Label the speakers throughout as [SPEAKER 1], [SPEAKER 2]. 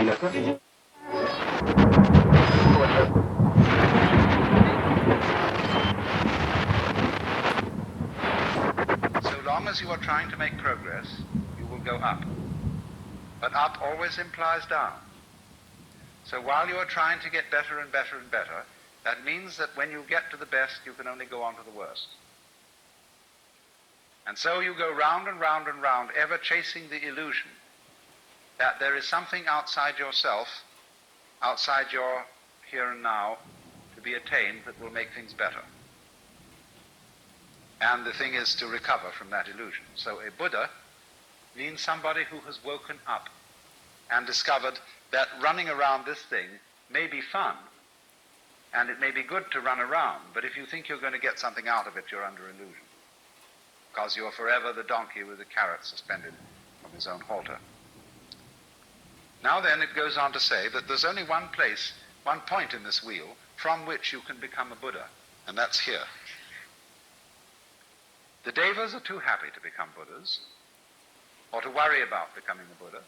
[SPEAKER 1] So long as you are trying to make progress, you will go up. But up always implies down. So while you are trying to get better and better and better, that means that when you get to the best, you can only go on to the worst. And so you go round and round and round, ever chasing the illusion that there is something outside yourself, outside your here and now, to be attained that will make things better. And the thing is to recover from that illusion. So a Buddha means somebody who has woken up and discovered that running around this thing may be fun, and it may be good to run around, but if you think you're going to get something out of it, you're under illusion, because you're forever the donkey with the carrot suspended from his own halter. Now then, it goes on to say that there's only one place, one point in this wheel from which you can become a Buddha, and that's here. The Devas are too happy to become Buddhas, or to worry about becoming a Buddha.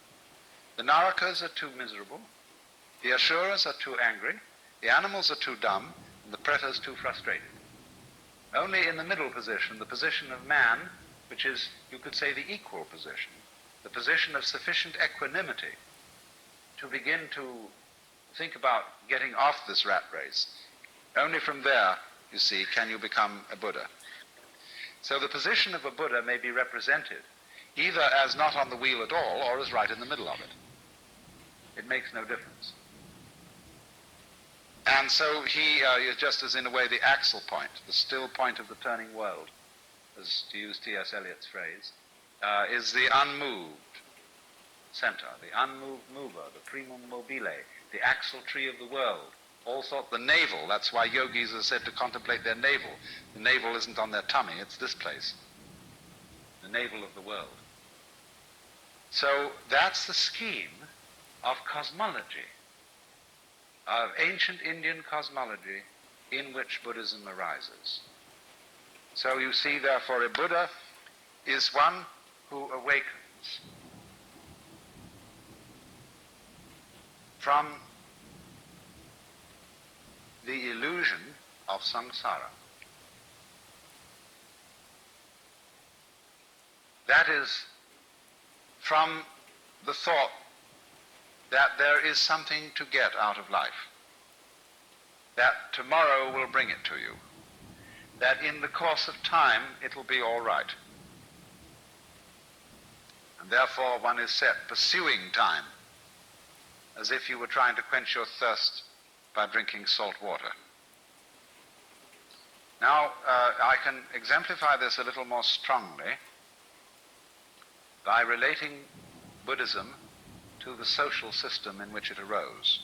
[SPEAKER 1] The Narakas are too miserable, the Asuras are too angry, the animals are too dumb, and the Pretas too frustrated. Only in the middle position, the position of man, which is, you could say, the equal position, the position of sufficient equanimity to begin to think about getting off this rat race, only from there, you see, can you become a Buddha. So the position of a Buddha may be represented either as not on the wheel at all or as right in the middle of it. It makes no difference. And so he is just as in a way the axle point, the still point of the turning world, as to use T.S. Eliot's phrase, is the unmoved center, the unmoved mover, the primum mobile, the axle tree of the world. All sorts, the navel, that's why yogis are said to contemplate their navel. The navel isn't on their tummy, it's this place, the navel of the world. So that's the scheme of cosmology, of ancient Indian cosmology in which Buddhism arises. So you see, therefore, a Buddha is one who awakens from the illusion of samsara. That is, from the thought that there is something to get out of life, that tomorrow will bring it to you, that in the course of time it'll be all right. And therefore one is set pursuing time, as if you were trying to quench your thirst by drinking salt water. Now, I can exemplify this a little more strongly by relating Buddhism to the social system in which it arose.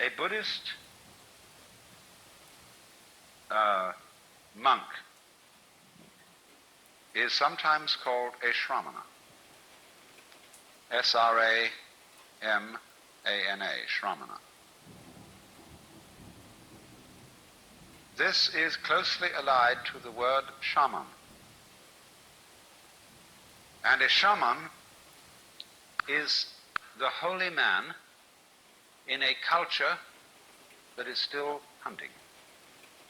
[SPEAKER 1] A Buddhist monk is sometimes called a shramana. S-R-A-M-A-N-A, shramana. This is closely allied to the word shaman. And a shaman is the holy man in a culture that is still hunting.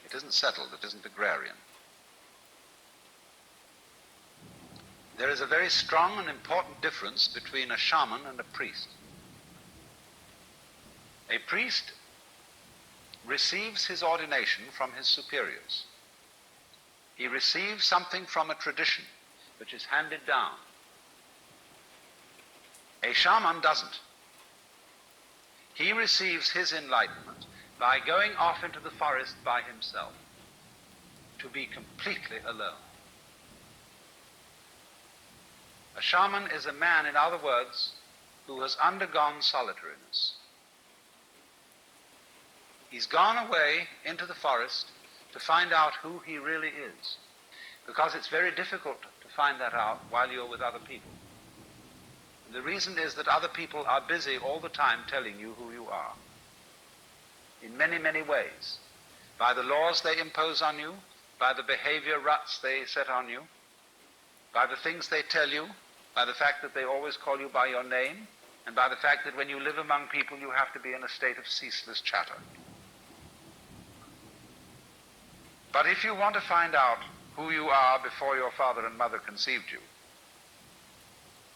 [SPEAKER 1] It isn't settled, it isn't agrarian. There is a very strong and important difference between a shaman and a priest. A priest receives his ordination from his superiors. He receives something from a tradition which is handed down. A shaman doesn't. He receives his enlightenment by going off into the forest by himself, to be completely alone. A shaman is a man, in other words, who has undergone solitariness. He's gone away into the forest to find out who he really is, because it's very difficult to find that out while you're with other people. And the reason is that other people are busy all the time telling you who you are, in many, many ways, by the laws they impose on you, by the behavior ruts they set on you, by the things they tell you, by the fact that they always call you by your name, and by the fact that when you live among people you have to be in a state of ceaseless chatter. But if you want to find out who you are before your father and mother conceived you,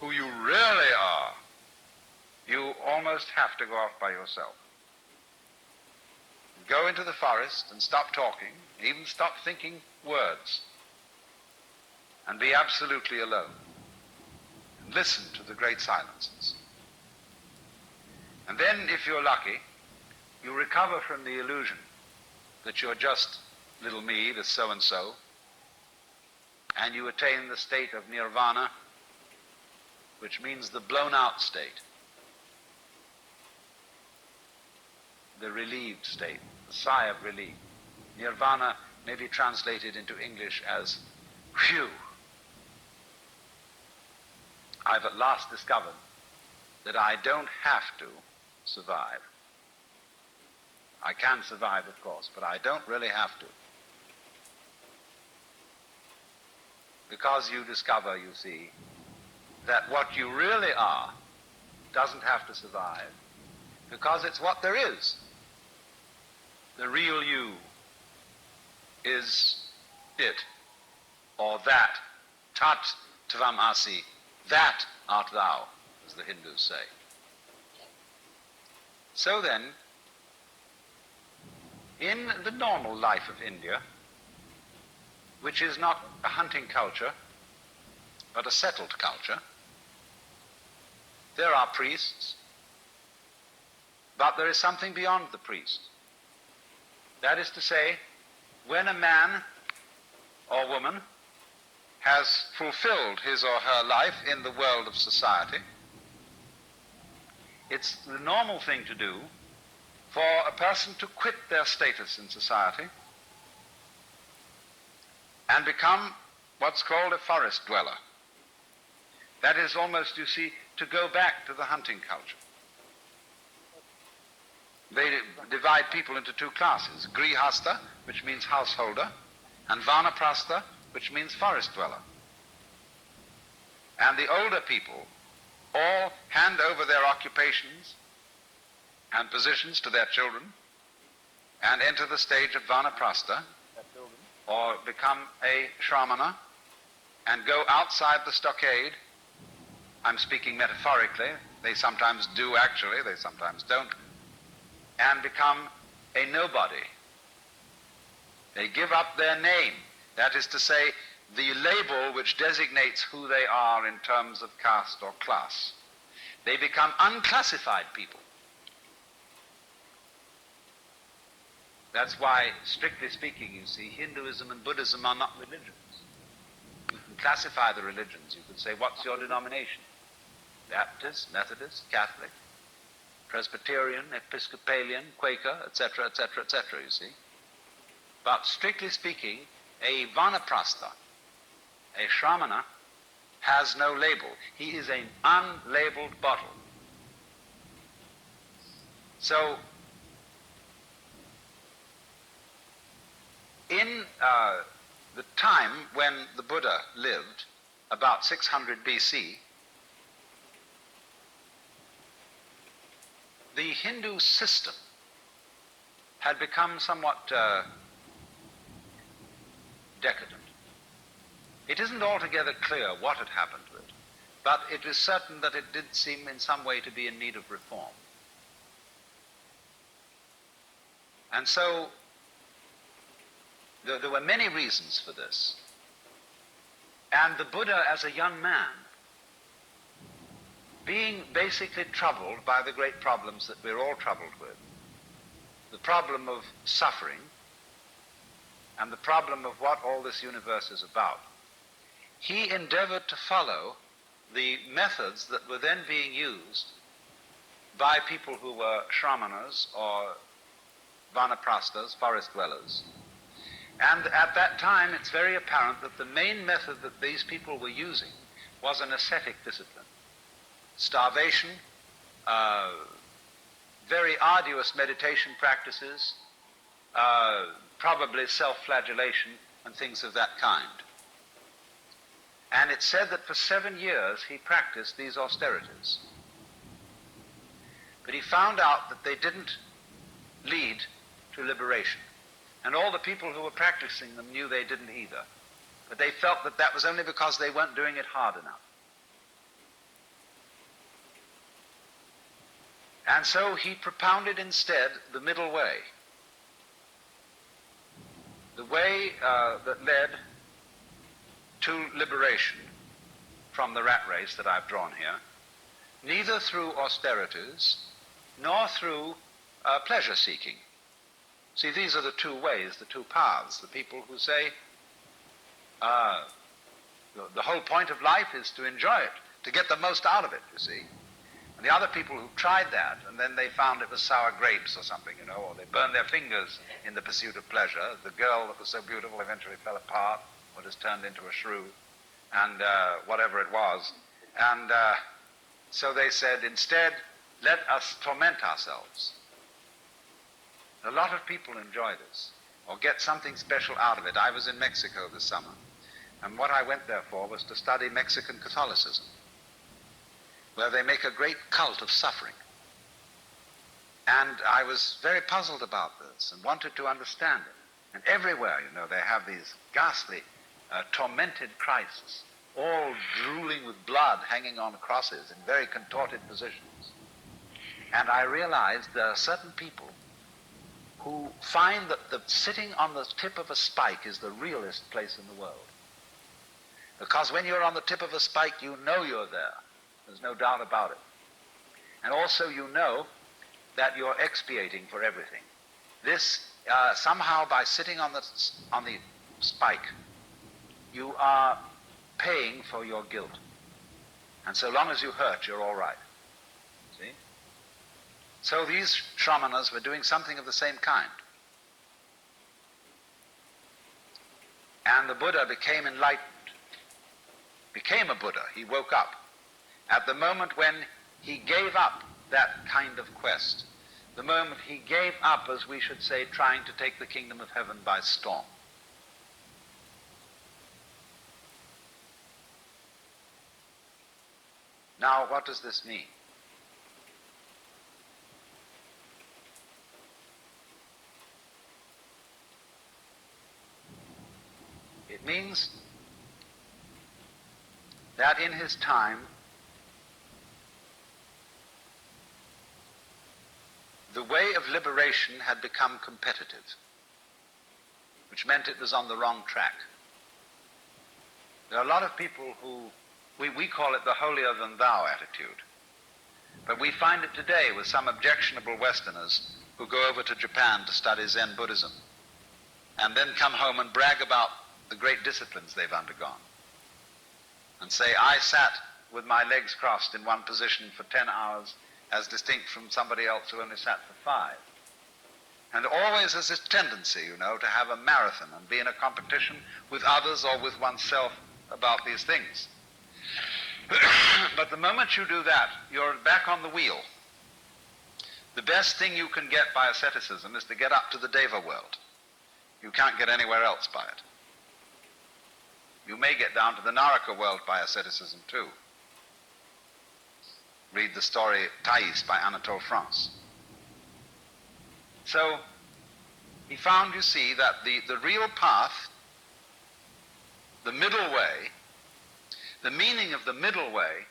[SPEAKER 1] who you really are, you almost have to go off by yourself. Go into the forest and stop talking, even stop thinking words, and be absolutely alone. And listen to the great silences. And then, if you're lucky, you recover from the illusion that you're just little me, the so-and-so, and you attain the state of Nirvana, which means the blown-out state, the relieved state, the sigh of relief. Nirvana may be translated into English as, phew. I've at last discovered that I don't have to survive. I can survive, of course, but I don't really have to. Because you discover, you see, that what you really are doesn't have to survive, because it's what there is. The real you is it, or that. Tat tvam asi, that art thou, as the Hindus say. So then, in the normal life of India, which is not a hunting culture, but a settled culture, there are priests, but there is something beyond the priest. That is to say, when a man or woman has fulfilled his or her life in the world of society, it's the normal thing to do for a person to quit their status in society and become what's called a forest dweller. That is almost, you see, to go back to the hunting culture. They divide people into two classes, grihasta, which means householder, and vanaprastha, which means forest dweller. And the older people all hand over their occupations and positions to their children and enter the stage of vanaprastha, or become a shramana and go outside the stockade. I'm speaking metaphorically. They sometimes do actually, they sometimes don't, and become a nobody. They give up their name, that is to say, the label which designates who they are in terms of caste or class. They become unclassified people. That's why, strictly speaking, you see, Hinduism and Buddhism are not religions. You can classify the religions. You could say, what's your denomination? Baptist, Methodist, Catholic, Presbyterian, Episcopalian, Quaker, etc., etc., etc., you see. But strictly speaking, a vanaprastha, a shramana, has no label. He is an unlabeled bottle. So, in the time when the Buddha lived, about 600 BC, the Hindu system had become somewhat decadent. It isn't altogether clear what had happened to it, but it is certain that it did seem in some way to be in need of reform. And so there were many reasons for this. And the Buddha, as a young man, being basically troubled by the great problems that we're all troubled with, the problem of suffering and the problem of what all this universe is about, he endeavored to follow the methods that were then being used by people who were shramanas or vanaprasthas, forest dwellers. And at that time, it's very apparent that the main method that these people were using was an ascetic discipline. Starvation, very arduous meditation practices, probably self-flagellation and things of that kind. And it said that for 7 years he practiced these austerities. But he found out that they didn't lead to liberation. And all the people who were practicing them knew they didn't either. But they felt that that was only because they weren't doing it hard enough. And so he propounded instead the middle way. The way that led to liberation from the rat race that I've drawn here, neither through austerities nor through pleasure-seeking. See, these are the two ways, the two paths. The people who say the whole point of life is to enjoy it, to get the most out of it, you see. And the other people who tried that, and then they found it was sour grapes or something, or they burned their fingers in the pursuit of pleasure. The girl that was so beautiful eventually fell apart, or just turned into a shrew, and whatever it was. And so they said, instead, let us torment ourselves. A lot of people enjoy this, or get something special out of it. I was in Mexico this summer, and what I went there for was to study Mexican Catholicism, where they make a great cult of suffering. And I was very puzzled about this and wanted to understand it. And everywhere, they have these ghastly, tormented Christs, all drooling with blood, hanging on crosses in very contorted positions. And I realized there are certain people who find that the sitting on the tip of a spike is the realest place in the world. Because when you're on the tip of a spike, you know you're there. There's no doubt about it. And also you know that you're expiating for everything. This, somehow by sitting on the spike, you are paying for your guilt. And so long as you hurt, you're all right. See? So these shramanas were doing something of the same kind. And the Buddha became enlightened, became a Buddha. He woke up at the moment when he gave up that kind of quest, the moment he gave up, as we should say, trying to take the kingdom of heaven by storm. Now, what does this mean? It means that in his time, the way of liberation had become competitive, which meant it was on the wrong track. There are a lot of people who, we call it the holier-than-thou attitude, but we find it today with some objectionable Westerners who go over to Japan to study Zen Buddhism and then come home and brag about the great disciplines they've undergone and say, I sat with my legs crossed in one position for 10 hours as distinct from somebody else who only sat for 5. And always there's this tendency, to have a marathon and be in a competition with others or with oneself about these things. But the moment you do that, you're back on the wheel. The best thing you can get by asceticism is to get up to the Deva world. You can't get anywhere else by it. You may get down to the Naraka world by asceticism too. Read the story Thais by Anatole France. So he found, you see, that the real path, the middle way, the meaning of the middle way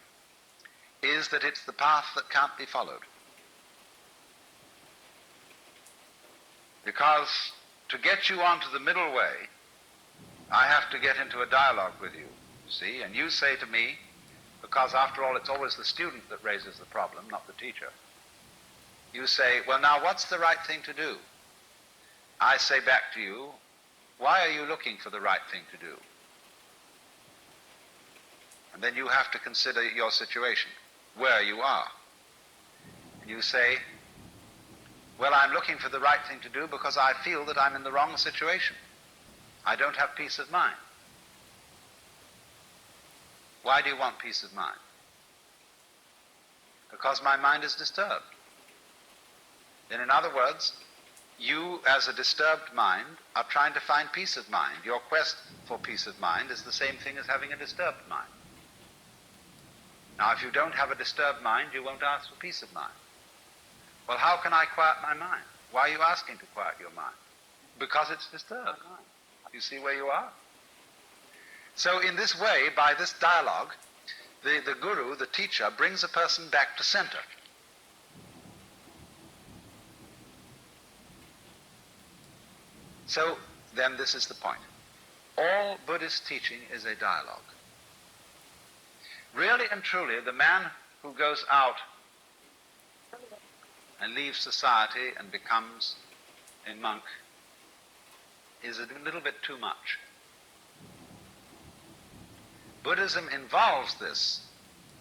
[SPEAKER 1] is that it's the path that can't be followed. Because to get you onto the middle way, I have to get into a dialogue with you, see, and you say to me, because after all it's always the student that raises the problem, not the teacher. You say, well now what's the right thing to do? I say back to you, why are you looking for the right thing to do? And then you have to consider your situation, where you are. And you say, well, I'm looking for the right thing to do because I feel that I'm in the wrong situation. I don't have peace of mind. Why do you want peace of mind? Because my mind is disturbed. Then in other words, you, as a disturbed mind, are trying to find peace of mind. Your quest for peace of mind is the same thing as having a disturbed mind. Now, if you don't have a disturbed mind, you won't ask for peace of mind. Well, how can I quiet my mind? Why are you asking to quiet your mind? Because it's disturbed. You see where you are? So in this way, by this dialogue, the guru, the teacher, brings a person back to center. So then this is the point. All Buddhist teaching is a dialogue. Really and truly, the man who goes out and leaves society and becomes a monk is a little bit too much. Buddhism involves this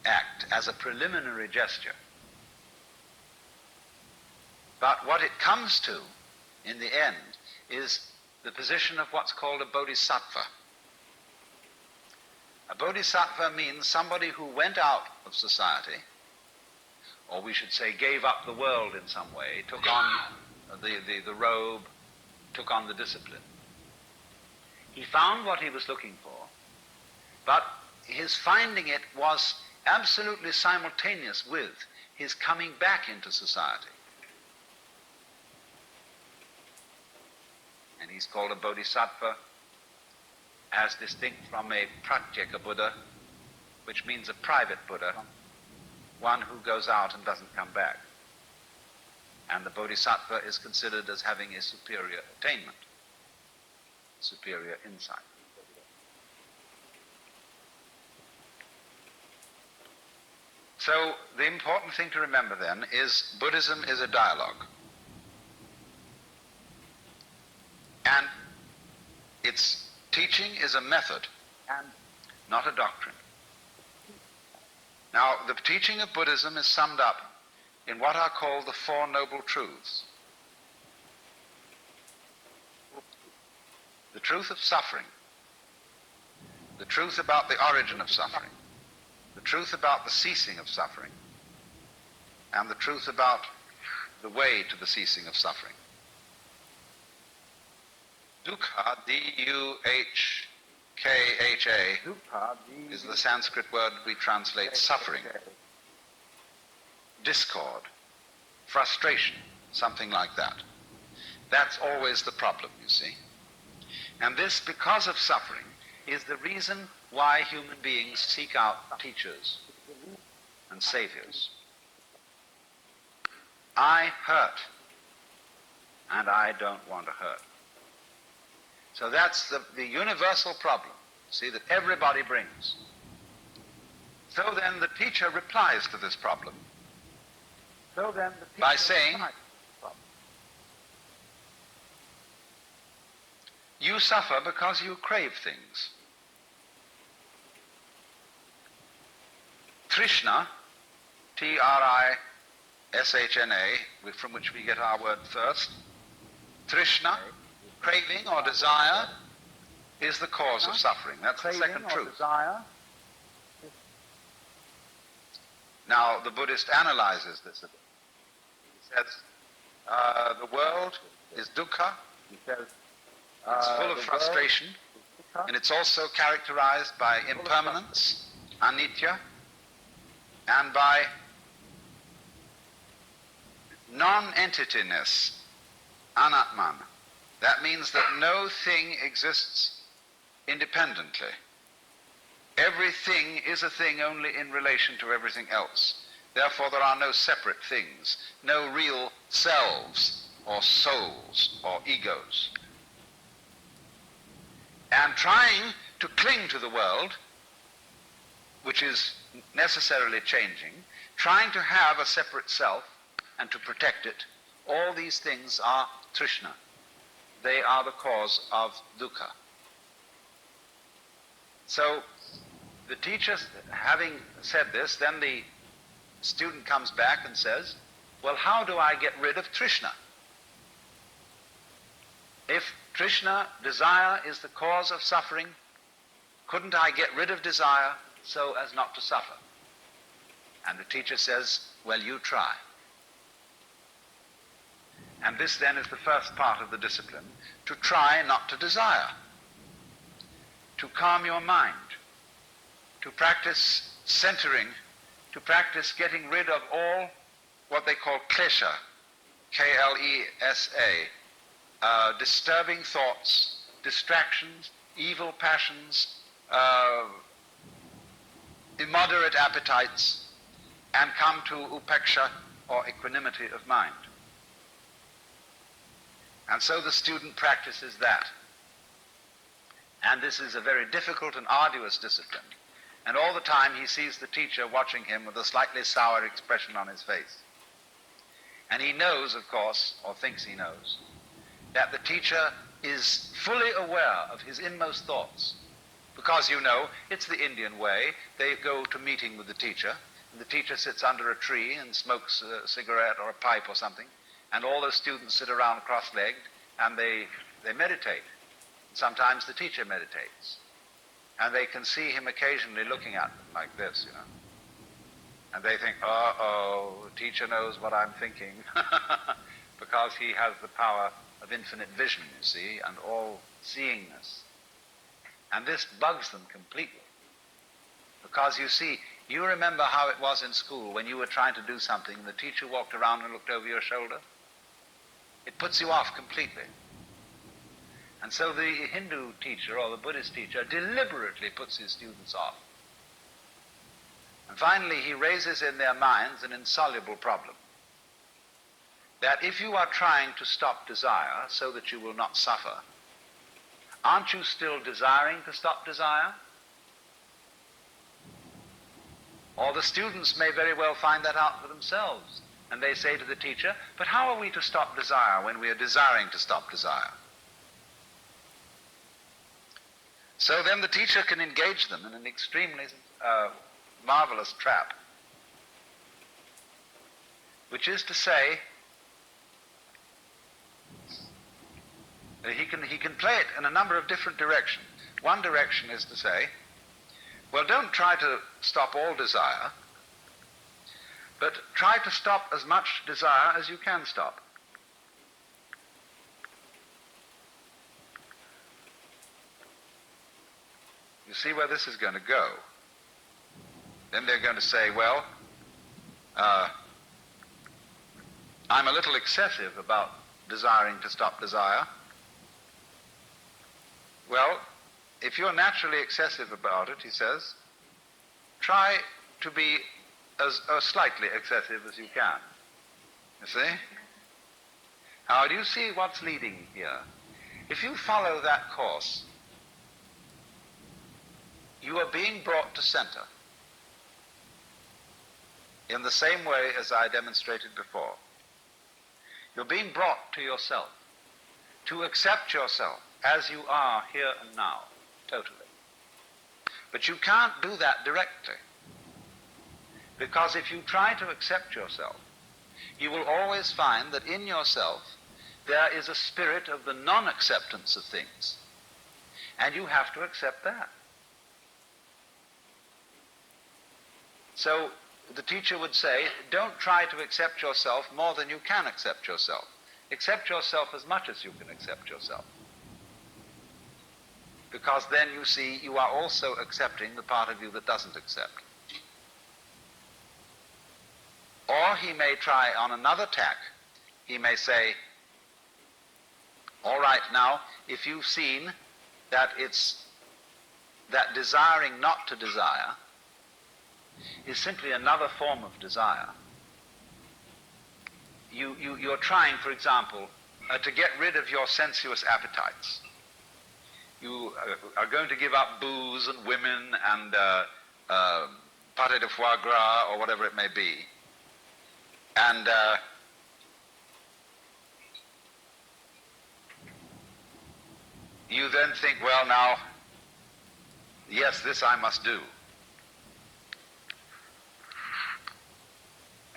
[SPEAKER 1] act as a preliminary gesture. But what it comes to, in the end, is the position of what's called a bodhisattva. A bodhisattva means somebody who went out of society, or we should say gave up the world in some way, took on the robe, took on the discipline. He found what he was looking for, but his finding it was absolutely simultaneous with his coming back into society. And he's called a bodhisattva, as distinct from a pratyeka Buddha, which means a private Buddha, one who goes out and doesn't come back. And the bodhisattva is considered as having a superior attainment, superior insight. So the important thing to remember then is Buddhism is a dialogue. And its teaching is a method and not a doctrine. Now, the teaching of Buddhism is summed up in what are called the Four Noble Truths. The truth of suffering, the truth about the origin of suffering, the truth about the ceasing of suffering, and the truth about the way to the ceasing of suffering. Dukkha, D-U-H-K-H-A, is the Sanskrit word we translate suffering, discord, frustration, something like that. That's always the problem, you see. And this, because of suffering, is the reason why human beings seek out teachers and saviors. I hurt, and I don't want to hurt. So that's the universal problem, see, that everybody brings. So then the teacher replies to this problem by saying, you suffer because you crave things. Trishna, T-R-I-S-H-N-A, from which we get our word thirst, Trishna, craving or desire, is the cause of suffering. That's the second truth. Now, the Buddhist analyzes this a bit. He says, the world is dukkha, it's full of frustration, and it's also characterized by impermanence, anitya, and by non-entityness, anatman. That means that no thing exists independently. Everything is a thing only in relation to everything else. Therefore, there are no separate things, no real selves or souls or egos. And trying to cling to the world, which is necessarily changing, trying to have a separate self and to protect it, all these things are trishna. They are the cause of dukkha. So the teacher, having said this, then the student comes back and says, well, how do I get rid of trishna? If trishna, desire, is the cause of suffering, couldn't I get rid of desire so as not to suffer? And the teacher says, well, you try. And this then is the first part of the discipline, to try not to desire, to calm your mind, to practice centering, to practice getting rid of all what they call klesha, K-L-E-S-A, disturbing thoughts, distractions, evil passions, immoderate appetites, and come to upeksha, or equanimity of mind. And so the student practices that. And this is a very difficult and arduous discipline. And all the time he sees the teacher watching him with a slightly sour expression on his face. And he knows, of course, or thinks he knows, that the teacher is fully aware of his inmost thoughts. Because, you know, it's the Indian way. They go to meeting with the teacher, and the teacher sits under a tree and smokes a cigarette or a pipe or something, and all the students sit around cross-legged, and they meditate. Sometimes the teacher meditates, and they can see him occasionally looking at them like this, you know. And they think, uh-oh, the teacher knows what I'm thinking, because he has the power of infinite vision, you see, and all-seeingness. And this bugs them completely. Because, you see, you remember how it was in school when you were trying to do something and the teacher walked around and looked over your shoulder? It puts you off completely. And so the Hindu teacher or the Buddhist teacher deliberately puts his students off. And finally he raises in their minds an insoluble problem. That if you are trying to stop desire so that you will not suffer, aren't you still desiring to stop desire? Or the students may very well find that out for themselves. And they say to the teacher, but how are we to stop desire when we are desiring to stop desire? So then the teacher can engage them in an extremely marvelous trap, which is to say, he can play it in a number of different directions. One direction is to say, well, don't try to stop all desire, but try to stop as much desire as you can stop. You see where this is going to go. Then they're going to say, well, I'm a little excessive about desiring to stop desire. Well, if you're naturally excessive about it, he says, try to be as slightly excessive as you can. You see? Now, do you see what's leading here? If you follow that course, you are being brought to center in the same way as I demonstrated before. You're being brought to yourself, to accept yourself as you are here and now, totally. But you can't do that directly, because if you try to accept yourself, you will always find that in yourself there is a spirit of the non-acceptance of things, and you have to accept that. So the teacher would say, don't try to accept yourself more than you can accept yourself. Accept yourself as much as you can accept yourself. Because then, you see, you are also accepting the part of you that doesn't accept. Or he may try on another tack. He may say, all right, now, if you've seen that it's that desiring not to desire is simply another form of desire. You're trying, for example, to get rid of your sensuous appetites. You are going to give up booze and women and pâté de foie gras or whatever it may be. And you then think, well, now, yes, this I must do.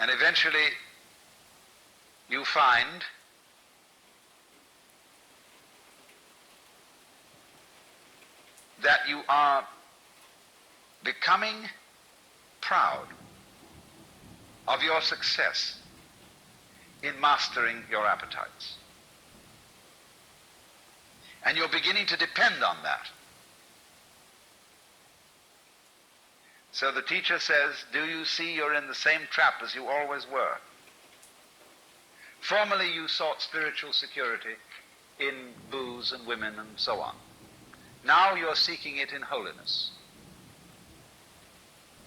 [SPEAKER 1] And eventually you find that you are becoming proud of your success in mastering your appetites. And you're beginning to depend on that. So the teacher says, do you see you're in the same trap as you always were? Formerly you sought spiritual security in booze and women and so on. Now you're seeking it in holiness.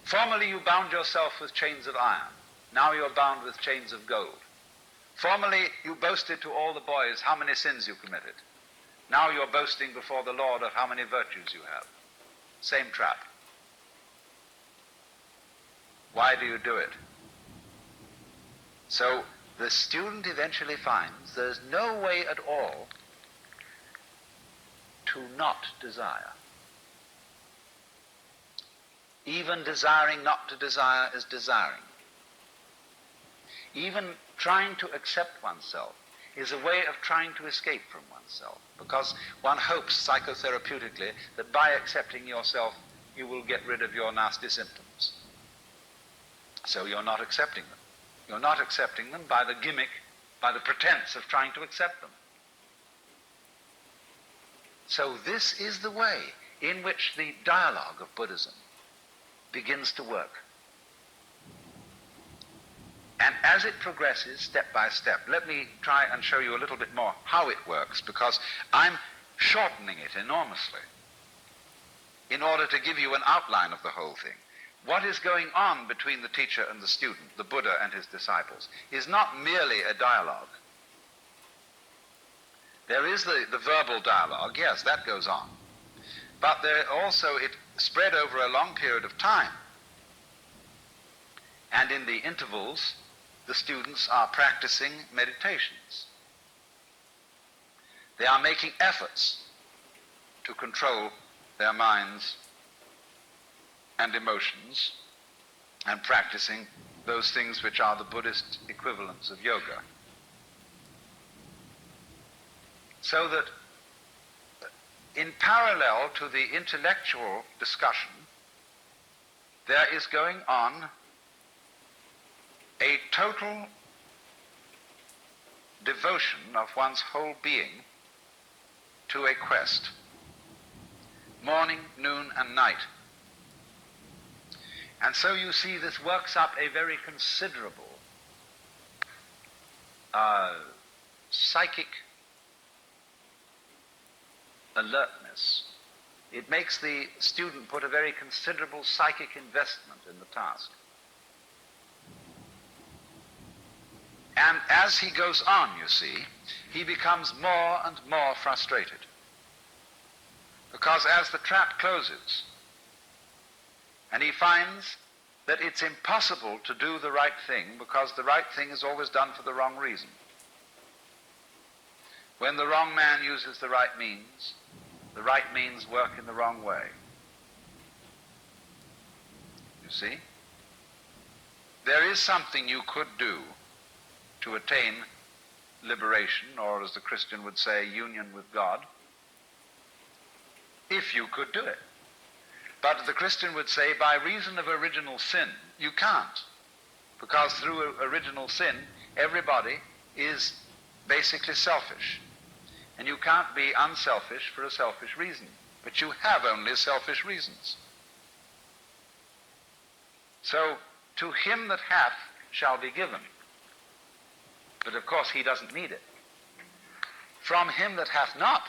[SPEAKER 1] Formerly you bound yourself with chains of iron. Now you're bound with chains of gold. Formerly you boasted to all the boys how many sins you committed. Now you're boasting before the Lord of how many virtues you have. Same trap. Why do you do it? So the student eventually finds there's no way at all to not desire. Even desiring not to desire is desiring. Even trying to accept oneself is a way of trying to escape from oneself, because one hopes psychotherapeutically that by accepting yourself you will get rid of your nasty symptoms. So you're not accepting them. You're not accepting them by the gimmick, by the pretense of trying to accept them. So this is the way in which the dialogue of Buddhism begins to work. And as it progresses step by step, let me try and show you a little bit more how it works, because I'm shortening it enormously in order to give you an outline of the whole thing. What is going on between the teacher and the student, the Buddha and his disciples, is not merely a dialogue. There is the verbal dialogue, yes, that goes on. But there also it spread over a long period of time. And in the intervals, the students are practicing meditations. They are making efforts to control their minds and emotions, and practicing those things which are the Buddhist equivalents of yoga. So that in parallel to the intellectual discussion, there is going on a total devotion of one's whole being to a quest, morning, noon, and night. And so you see this works up a very considerable psychic alertness. It makes the student put a very considerable psychic investment in the task. And as he goes on, you see, he becomes more and more frustrated. Because as the trap closes, and he finds that it's impossible to do the right thing because the right thing is always done for the wrong reason. When the wrong man uses the right means work in the wrong way. You see? There is something you could do to attain liberation, or as the Christian would say, union with God, if you could do it. But the Christian would say, by reason of original sin, you can't. Because through original sin, everybody is basically selfish. And you can't be unselfish for a selfish reason. But you have only selfish reasons. So, to him that hath shall be given. But of course he doesn't need it. From him that hath not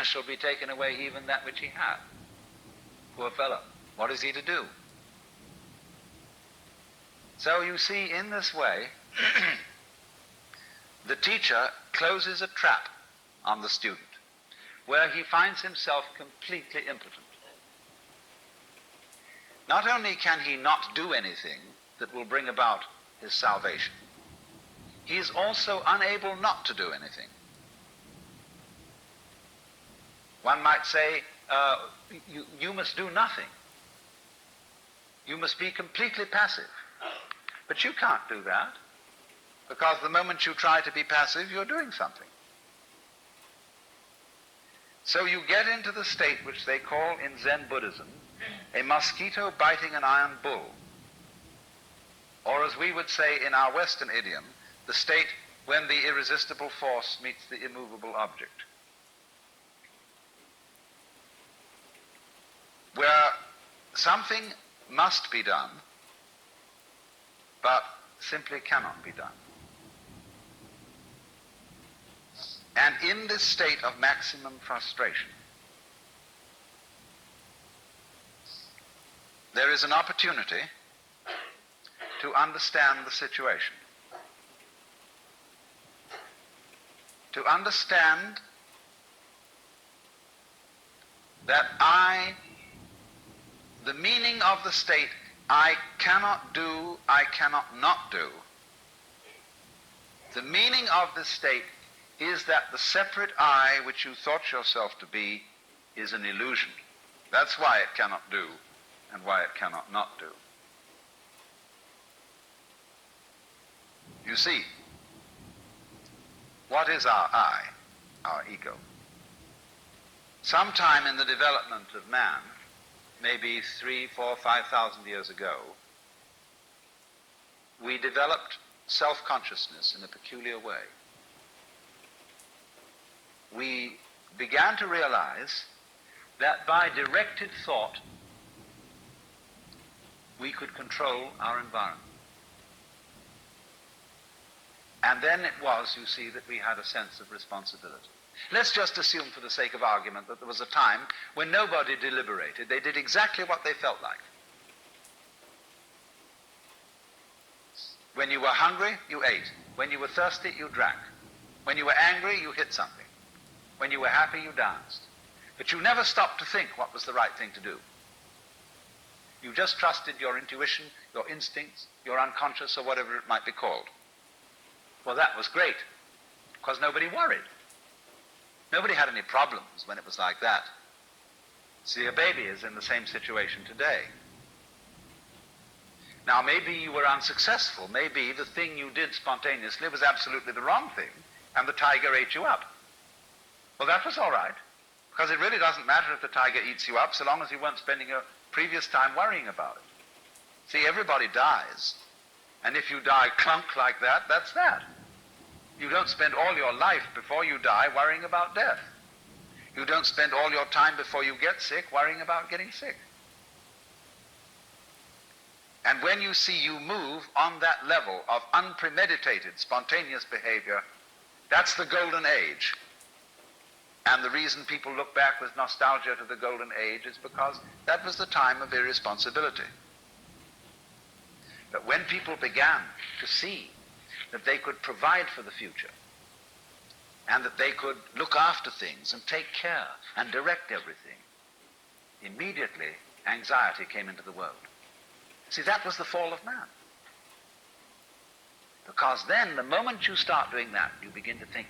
[SPEAKER 1] shall be taken away even that which he hath. Poor fellow, what is he to do? So you see, in this way, the teacher closes a trap on the student, where he finds himself completely impotent. Not only can he not do anything that will bring about his salvation, he is also unable not to do anything. One might say, you must do nothing. You must be completely passive. But you can't do that, because the moment you try to be passive, you're doing something. So you get into the state which they call in Zen Buddhism a mosquito biting an iron bull. Or as we would say in our Western idiom, the state when the irresistible force meets the immovable object. Where something must be done, but simply cannot be done. And in this state of maximum frustration, there is an opportunity to understand the situation. To understand that the meaning of the state, I cannot do, I cannot not do. The meaning of this state is that the separate I which you thought yourself to be is an illusion. That's why it cannot do and why it cannot not do. You see, what is our I, our ego? Sometime in the development of man, maybe 3, 4, 5,000 years ago, we developed self-consciousness in a peculiar way. We began to realize that by directed thought, we could control our environment. And then it was, you see, that we had a sense of responsibility. Let's just assume, for the sake of argument, that there was a time when nobody deliberated. They did exactly what they felt like. When you were hungry, you ate. When you were thirsty, you drank. When you were angry, you hit something. When you were happy, you danced. But you never stopped to think what was the right thing to do. You just trusted your intuition, your instincts, your unconscious, or whatever it might be called. Well, that was great, because nobody worried. Nobody had any problems when it was like that. See, a baby is in the same situation today. Now, maybe you were unsuccessful. Maybe the thing you did spontaneously was absolutely the wrong thing, and the tiger ate you up. Well, that was all right, because it really doesn't matter if the tiger eats you up so long as you weren't spending your previous time worrying about it. See, everybody dies. And if you die clunk like that, that's that. You don't spend all your life before you die worrying about death. You don't spend all your time before you get sick worrying about getting sick. And when you see you move on that level of unpremeditated, spontaneous behavior, that's the golden age. And the reason people look back with nostalgia to the golden age is because that was the time of irresponsibility. But when people began to see that they could provide for the future and that they could look after things and take care and direct everything, immediately anxiety came into the world. See, that was the fall of man. Because then, the moment you start doing that, you begin to think,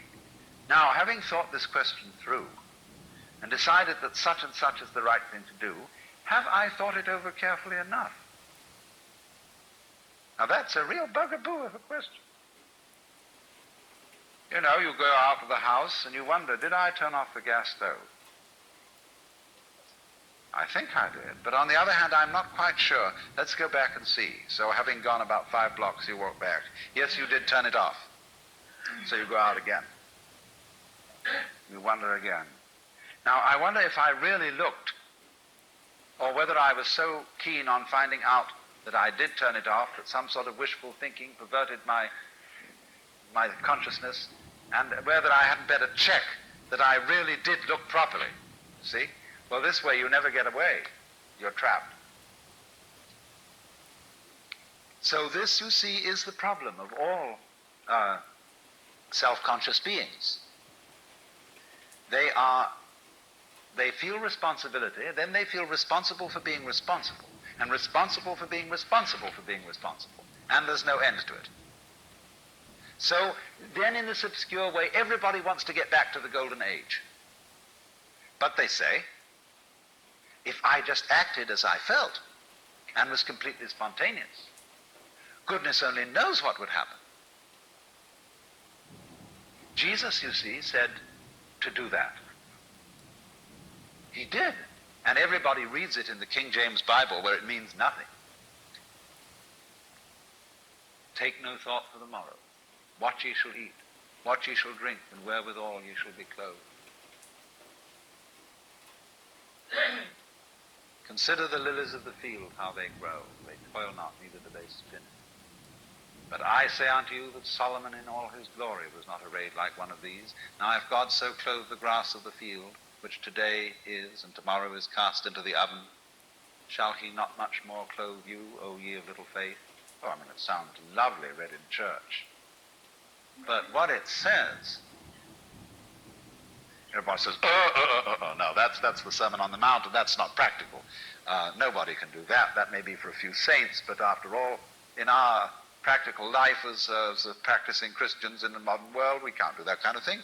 [SPEAKER 1] now, having thought this question through and decided that such and such is the right thing to do, have I thought it over carefully enough? Now, that's a real bugaboo of a question. You know, you go out of the house and you wonder, did I turn off the gas stove? I think I did, but on the other hand, I'm not quite sure. Let's go back and see. So having gone about 5 blocks, you walk back. Yes, you did turn it off. So you go out again. You wonder again. Now, I wonder if I really looked, or whether I was so keen on finding out that I did turn it off, that some sort of wishful thinking perverted my consciousness, and whether I hadn't better check that I really did look properly. See? Well, this way you never get away. You're trapped. So this, you see, is the problem of all self-conscious beings. They feel responsibility, then they feel responsible for being responsible, and responsible for being responsible for being responsible, and there's no end to it. So then, in this obscure way, everybody wants to get back to the golden age. But they say, if I just acted as I felt and was completely spontaneous, goodness only knows what would happen. Jesus, you see, said to do that. He did. And everybody reads it in the King James Bible, where it means nothing. Take no thought for the morrow. What ye shall eat, what ye shall drink, and wherewithal ye shall be clothed. Consider the lilies of the field, how they grow. They toil not, neither do they spin. But I say unto you that Solomon in all his glory was not arrayed like one of these. Now if God so clothe the grass of the field, which today is and tomorrow is cast into the oven, shall he not much more clothe you, O ye of little faith? Oh, I mean, it sounds lovely read in church. But what it says, everybody says, no, that's the Sermon on the Mount, and that's not practical. Nobody can do that. That may be for a few saints, but after all, in our practical life as practicing Christians in the modern world, we can't do that kind of thing.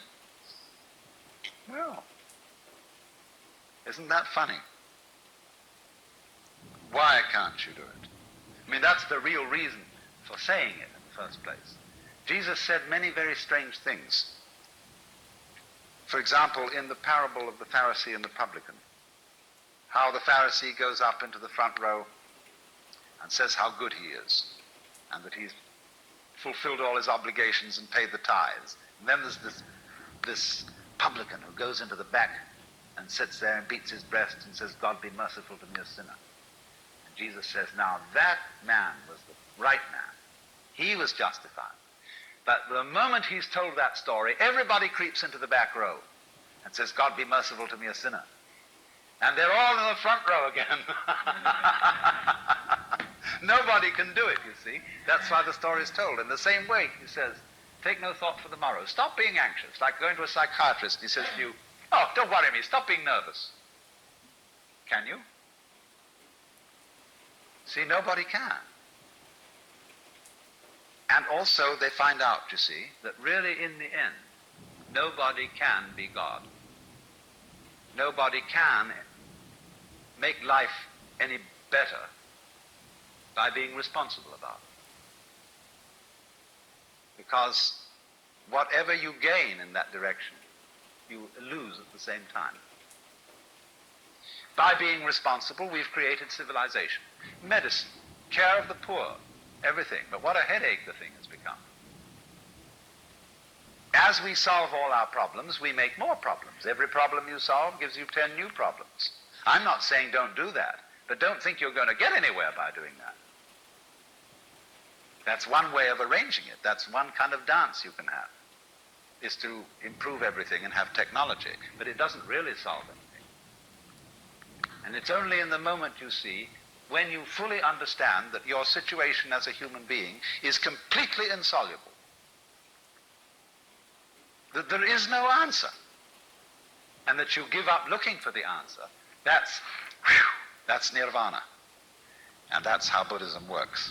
[SPEAKER 1] Well, isn't that funny? Why can't you do it? I mean, that's the real reason for saying it in the first place. Jesus said many very strange things. For example, in the parable of the Pharisee and the Publican, how the Pharisee goes up into the front row and says how good he is, and that he's fulfilled all his obligations and paid the tithes. And then there's this publican who goes into the back and sits there and beats his breast and says, God be merciful to me, a sinner. And Jesus says, now that man was the right man. He was justified. But the moment he's told that story, everybody creeps into the back row and says, God be merciful to me, a sinner. And they're all in the front row again. Nobody can do it, you see. That's why the story is told. In the same way, he says, take no thought for the morrow. Stop being anxious. Like going to a psychiatrist, he says to you, oh, don't worry me, stop being nervous. Can you? See, nobody can. And also they find out, you see, that really in the end, nobody can be God. Nobody can make life any better by being responsible about it. Because whatever you gain in that direction, you lose at the same time. By being responsible, we've created civilization, medicine, care of the poor, everything. But what a headache the thing has become. As we solve all our problems, we make more problems. Every problem you solve gives you 10 new problems. I'm not saying don't do that, but don't think you're going to get anywhere by doing that. That's one way of arranging it. That's one kind of dance you can have, is to improve everything and have technology. But it doesn't really solve anything. And it's only in the moment, you see, when you fully understand that your situation as a human being is completely insoluble, that there is no answer, and that you give up looking for the answer, that's Nirvana. And that's how Buddhism works.